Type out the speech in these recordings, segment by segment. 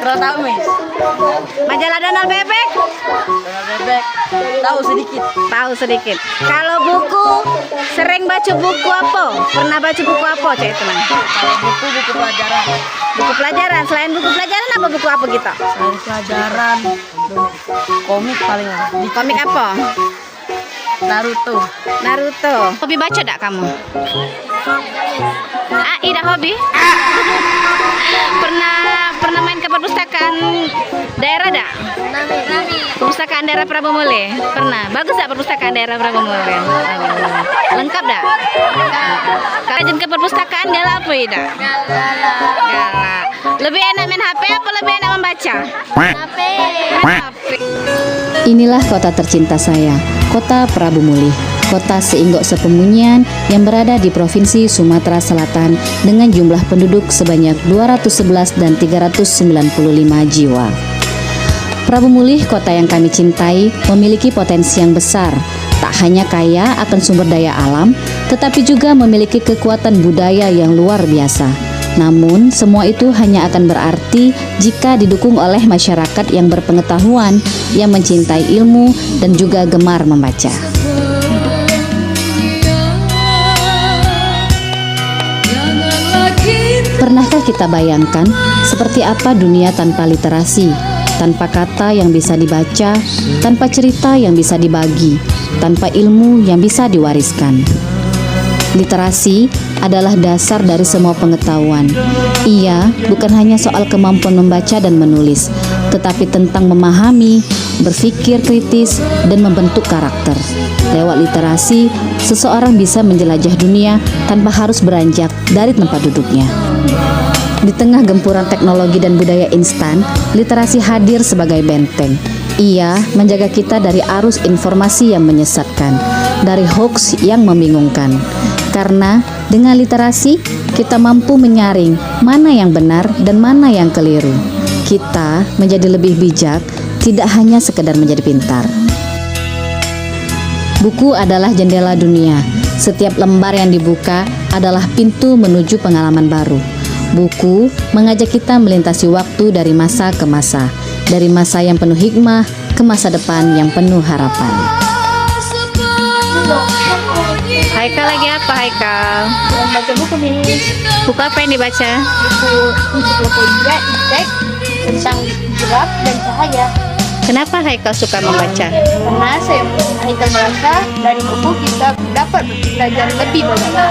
Kurang tahu, Miss. Majalah Donald Bebek? Donald Bebek. Tahu sedikit. Tahu sedikit. Kalau buku, sering baca buku apa? Pernah baca buku apa, Cek teman? Kalau buku pelajaran. Buku pelajaran. Selain buku pelajaran apa buku apa kita? Selain pelajaran, komik paling. Di komik apa? Naruto. Naruto. Hobi baca tak kamu? Ida hobi? Pernah main ke perpustakaan daerah tak? Perpustakaan daerah Prabu Muli? Pernah. Bagus tak perpustakaan daerah Prabu Muli? Lengkap tak? Kalau rajin ke perpustakaan galak apa Ida? Galak. Lebih enak main HP apa lebih enak membaca? HP. Inilah kota tercinta saya, kota Prabu Muli, kota Seinggok Sepemunyian yang berada di Provinsi Sumatera Selatan dengan jumlah penduduk sebanyak 211 dan 395 jiwa. Prabu Muli, kota yang kami cintai, memiliki potensi yang besar, tak hanya kaya akan sumber daya alam, tetapi juga memiliki kekuatan budaya yang luar biasa. Namun, semua itu hanya akan berarti jika didukung oleh masyarakat yang berpengetahuan, yang mencintai ilmu, dan juga gemar membaca. Pernahkah kita bayangkan seperti apa dunia tanpa literasi, tanpa kata yang bisa dibaca, tanpa cerita yang bisa dibagi, tanpa ilmu yang bisa diwariskan? Literasi adalah dasar dari semua pengetahuan. Ia bukan hanya soal kemampuan membaca dan menulis, tetapi tentang memahami, berpikir kritis, dan membentuk karakter. Lewat literasi, seseorang bisa menjelajah dunia tanpa harus beranjak dari tempat duduknya. Di tengah gempuran teknologi dan budaya instan, literasi hadir sebagai benteng. Ia menjaga kita dari arus informasi yang menyesatkan, dari hoaks yang membingungkan. Karena dengan literasi, kita mampu menyaring mana yang benar dan mana yang keliru. Kita menjadi lebih bijak, tidak hanya sekedar menjadi pintar. Buku adalah jendela dunia. Setiap lembar yang dibuka adalah pintu menuju pengalaman baru. Buku mengajak kita melintasi waktu dari masa ke masa, dari masa yang penuh hikmah ke masa depan yang penuh harapan. Haikal lagi apa Haikal? Baca buku, Miss. Buku apa yang dibaca? Buku ensiklopedia indeks tentang gelap dan cahaya. Kenapa Haikal suka membaca? Karena kita merasa dari buku kita dapat belajar lebih banyak.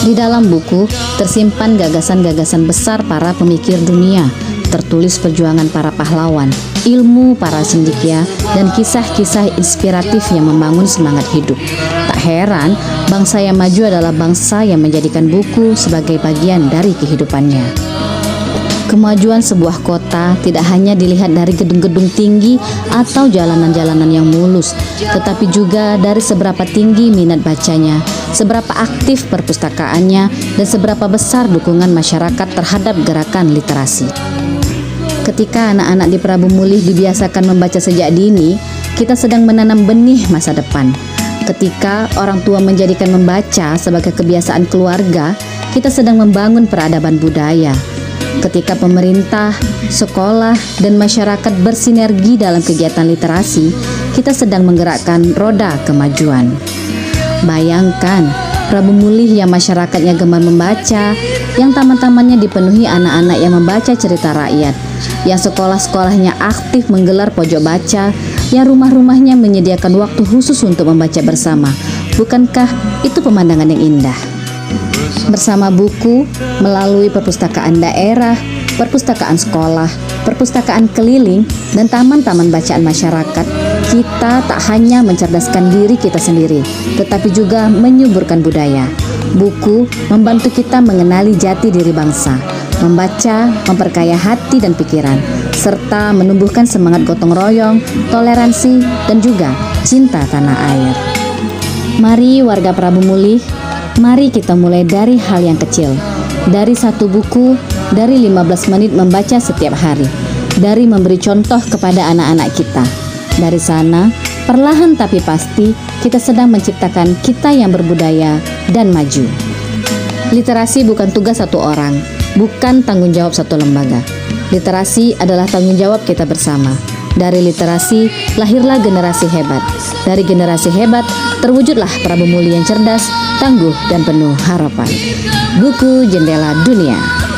Di dalam buku tersimpan gagasan-gagasan besar para pemikir dunia, tertulis perjuangan para pahlawan, ilmu para cendekia, dan kisah-kisah inspiratif yang membangun semangat hidup. Tak heran, bangsa yang maju adalah bangsa yang menjadikan buku sebagai bagian dari kehidupannya. Kemajuan sebuah kota tidak hanya dilihat dari gedung-gedung tinggi atau jalanan-jalanan yang mulus, tetapi juga dari seberapa tinggi minat bacanya, seberapa aktif perpustakaannya, dan seberapa besar dukungan masyarakat terhadap gerakan literasi. Ketika anak-anak di Prabu Muli dibiasakan membaca sejak dini, kita sedang menanam benih masa depan. Ketika orang tua menjadikan membaca sebagai kebiasaan keluarga, kita sedang membangun peradaban budaya. Ketika pemerintah, sekolah, dan masyarakat bersinergi dalam kegiatan literasi, kita sedang menggerakkan roda kemajuan. Bayangkan, Prabu Muli yang masyarakatnya gemar membaca, yang taman-tamannya dipenuhi anak-anak yang membaca cerita rakyat, yang sekolah-sekolahnya aktif menggelar pojok baca, yang rumah-rumahnya menyediakan waktu khusus untuk membaca bersama. Bukankah itu pemandangan yang indah? Bersama buku, melalui perpustakaan daerah, perpustakaan sekolah, perpustakaan keliling, dan taman-taman bacaan masyarakat, kita tak hanya mencerdaskan diri kita sendiri, tetapi juga menyuburkan budaya. Buku membantu kita mengenali jati diri bangsa, membaca, memperkaya hati dan pikiran, serta menumbuhkan semangat gotong royong, toleransi, dan juga cinta tanah air. Mari warga Prabu Muli, mari kita mulai dari hal yang kecil, dari satu buku, dari 15 menit membaca setiap hari, dari memberi contoh kepada anak-anak kita. Dari sana, perlahan tapi pasti, kita sedang menciptakan kita yang berbudaya dan maju. Literasi bukan tugas satu orang, bukan tanggung jawab satu lembaga. Literasi adalah tanggung jawab kita bersama. Dari literasi, lahirlah generasi hebat. Dari generasi hebat, terwujudlah Prabu Muli yang cerdas, tangguh, dan penuh harapan. Buku Jendela Dunia.